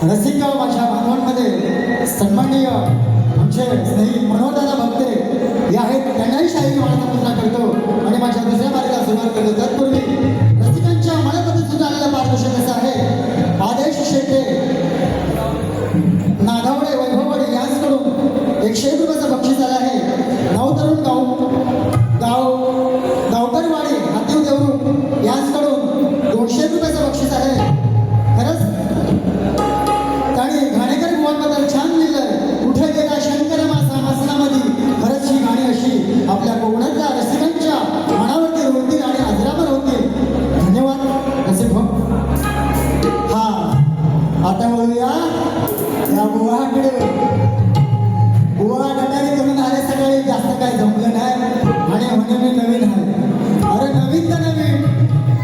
रसिक माझ्या बांधवांमध्ये सन्माननीय आमचे स्नेही मनोहरदादा भक्ते हे आहेत, त्यांनाही शाहीर मानाचा मुद्रा करतो आणि माझ्या दुसऱ्या मार्गाला सुरुवात करतो. तत्पूर्वी रसिकांच्या मनामध्ये सुद्धा आलेला पारितोषिक असं आहे. आदेश शेटे नागावडे वैभववाडी यांच्याकडून 101 रुपयाचं बक्षीस आलं आहे. नवतरुण गावकरवाडी हातीव देवरू यांच्याकडून 200 रुपयाचं बक्षीस आहे. खरंच आणि घाणेकर बुवांबद्दल छान लिहिलंय. कुठे गेला शंकर मासा मसनामध्ये. खरंच ही गाणी अशी आपल्या कोकणातल्या रसिकांच्या मनावरती होतील आणि आजरावर होतील. धन्यवाद रसिक भाऊ. हा आता बोलूया या बुवाकडे. बुवा डटारी करून आले सकाळी, जास्त काय जमलं नाही आणि म्हणे मी नवीन आहे. अरे नवीन तर नवीन,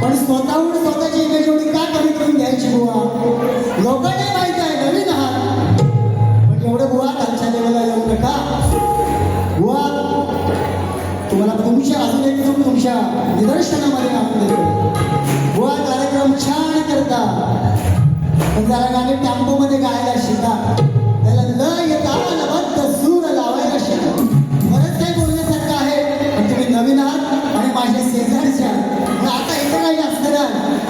पण स्वतःहून स्वतःची इमेज एवढी का कमी करून घ्यायची बुवा? लोकांनी माहित आहे नवीन आहात, पण एवढं बुवा खालच्या लेवलला येऊ नका. बुवा तुम्हाला तुमच्या अजून एक चूक तुमच्या निदर्शनामध्ये आणून देतो. बुवा कार्यक्रम छान करता, पण जरा गाणी टेम्पोमध्ये गायला शिका. त्याला लय तालबद्ध सूर लावायला शिका. बरंच काही बोलण्यासारखं आहे, पण तुम्ही नवीन आहात आणि माझ्या शेजारच्या. आता इथं काही असतं ना,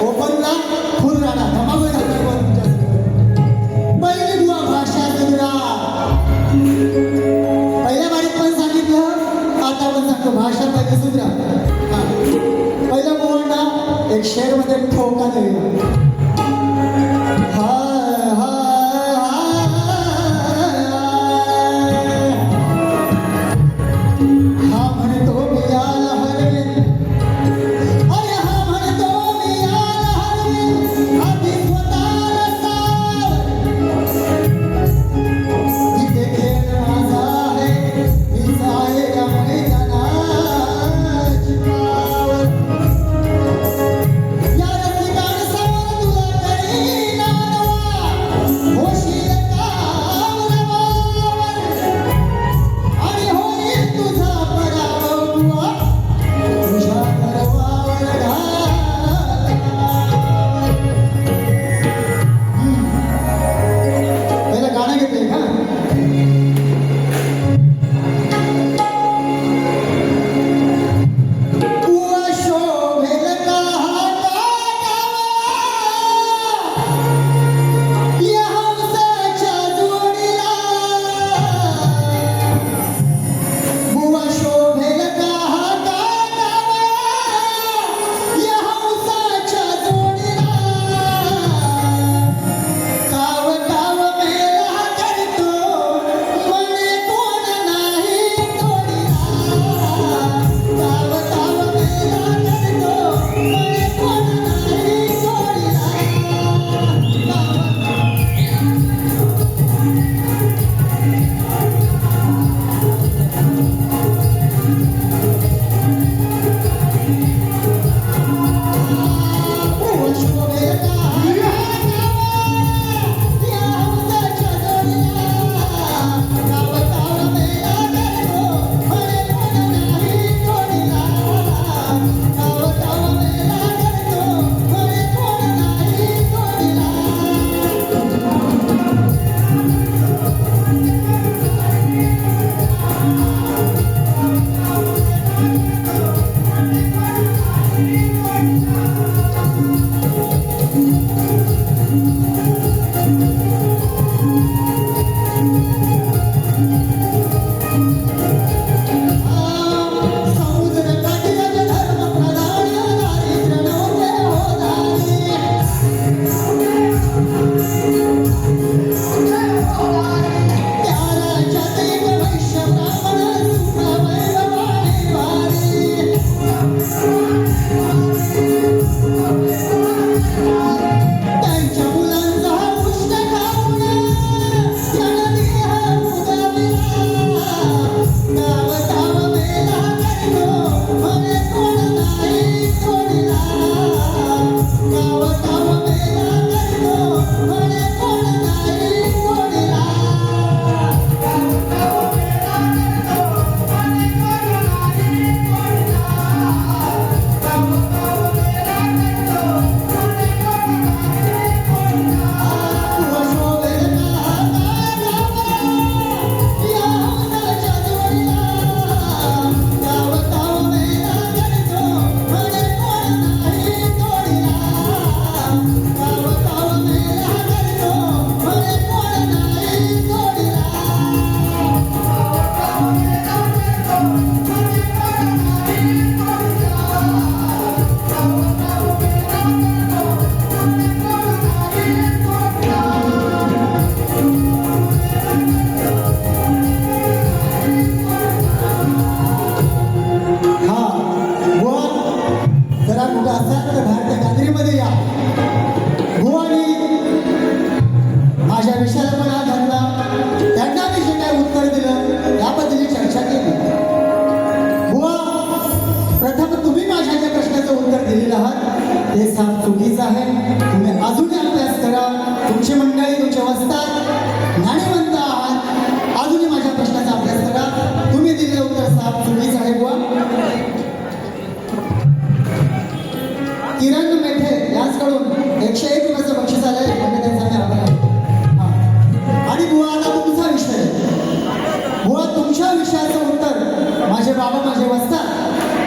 ओपनला फुल राहणार धमागोल घालणार तुमच्या. पहिली बुवा भाषा सुधरा. पहिल्या बारीत पण सांगितलं, आता पण सांगतो भाषा पहिली सुधरा. पहिल्या बुवांना एक शेरमध्ये ठोका देऊया.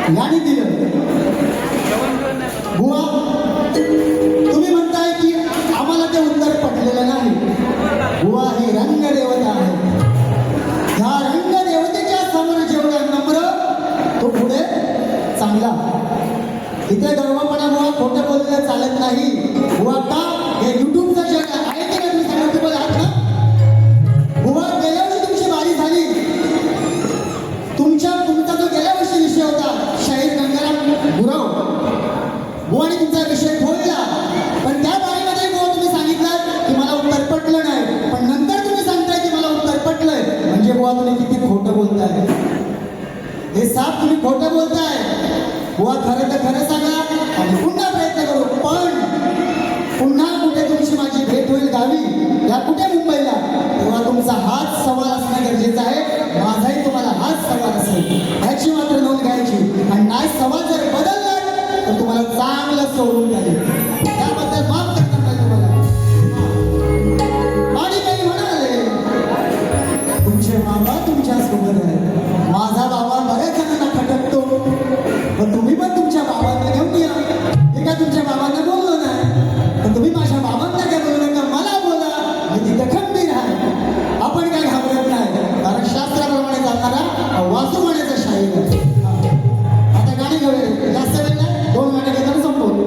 याने दिलं. बुवा तुम्ही म्हणताय की आम्हाला ते उत्तर पटलेलं नाही. बुवा हे रंगदेवता आहे. ह्या रंगदेवतेच्या समोर जेवढा नम्र तो पुढे चांगला. इथे गर्वपणा बुवा खोटं बोललेलं चालत नाही. बुवा का हे युट्यूबचं जग आहे की नाही तुम्ही सांगा युट्यूबवर आहात ना. बुवा गेल्या वर्षी तुमची बारी झाली. तुमचा जो गेल्या वर्षी विषय होता शाहीर गंगाराम गुरव बुवाने तुमचा विषय खोलला. पण त्या बारीमध्ये बुवा तुम्ही सांगितलं की मला उत्तर पटलं नाही. पण नंतर तुम्ही सांगताय की मला उत्तर पटलंय. म्हणजे बुवा तुम्ही किती खोटं बोलताय. हे साफ तुम्ही खोटं बोलताय. बुवा खरं तर खरं सांगा आणि पुन्हा प्रयत्न करू. पण पुन्हा कुठे तुमची माझी भेट होईल गावी या कुठे मुंबईला तेव्हा तुमचा हाच सवाल असणं गरजेचं आहे. माझाही तुम्हाला हाच सवाल असेल ह्याची मात्र नोंद घ्यायची. आणि नाही सवाल जर बदलला तर तुम्हाला चांगलं सोडून द्याल. त्याबद्दल माफ करणार नाही तुम्हाला. आणि काही म्हणाले तुमचे बाबा तुमच्या सोबत आहे. माझा बाबा बऱ्याच जणांना खटकतो. पण तुम्ही पण तुमच्या बाबांना घेऊन या. हे काय तुमच्या बाबांना बोललो नाही पण तुम्ही माझ्या बाबांना काय बोलू नका. मला बोला मी तिथं खंबीर आहे. आपण काय घाबरत नाही. कारण शास्त्राप्रमाणे चालणारा वासू म्हणायचा शाहीर आहे. आता गाणी घेऊया. जास्त वेळ नाही 2 गाणी घेताना संपवतो.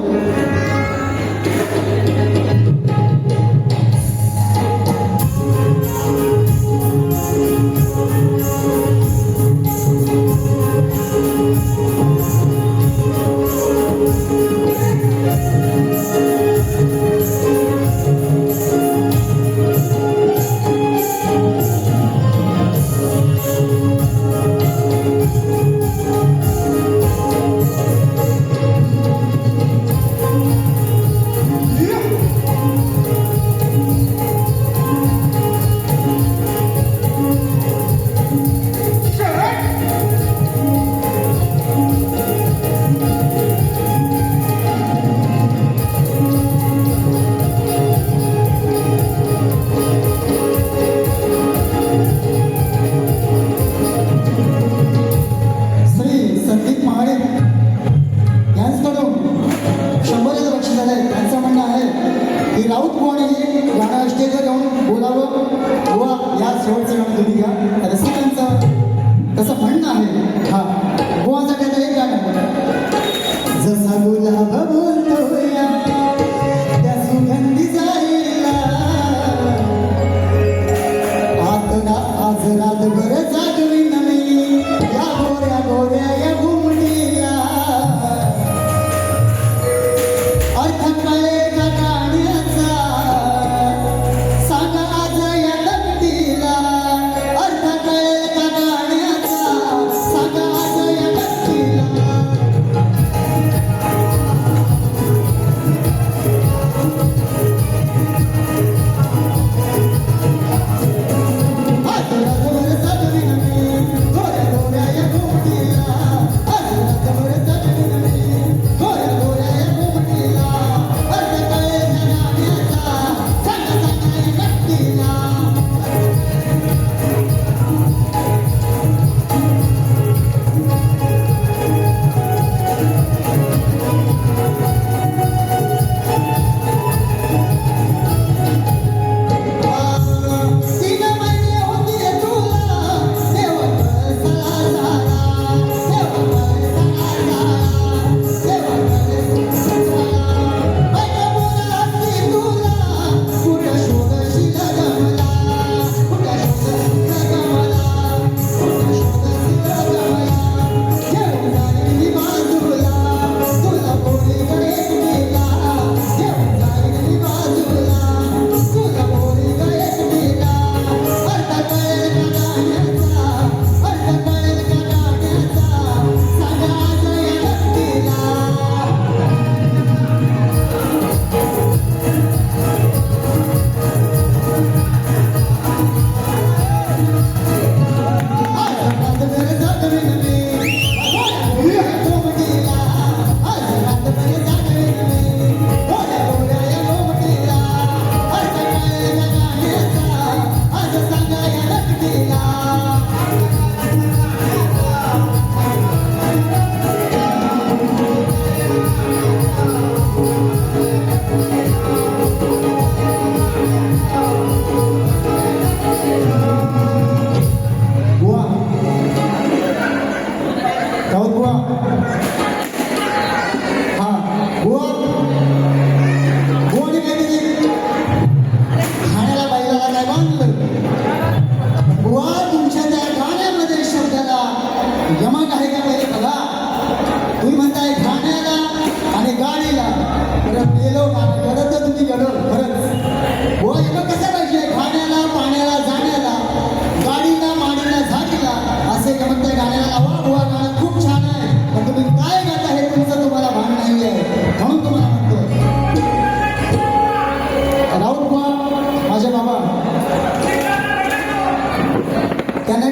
सांगा आज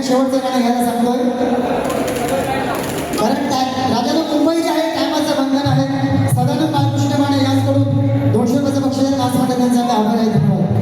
शेवटचं गाणं घ्यायला सांगतोय कारण राजाला मुंबई जे आहे टायमाचं बंधन आहे. सदानंद बाळकृष्ण माने यांच्याकडून 200 रुपयाचं बक्षीस आहे. नाचमध्ये त्यांचा मी आभार आहे. धन्यवाद.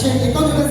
एकशे 51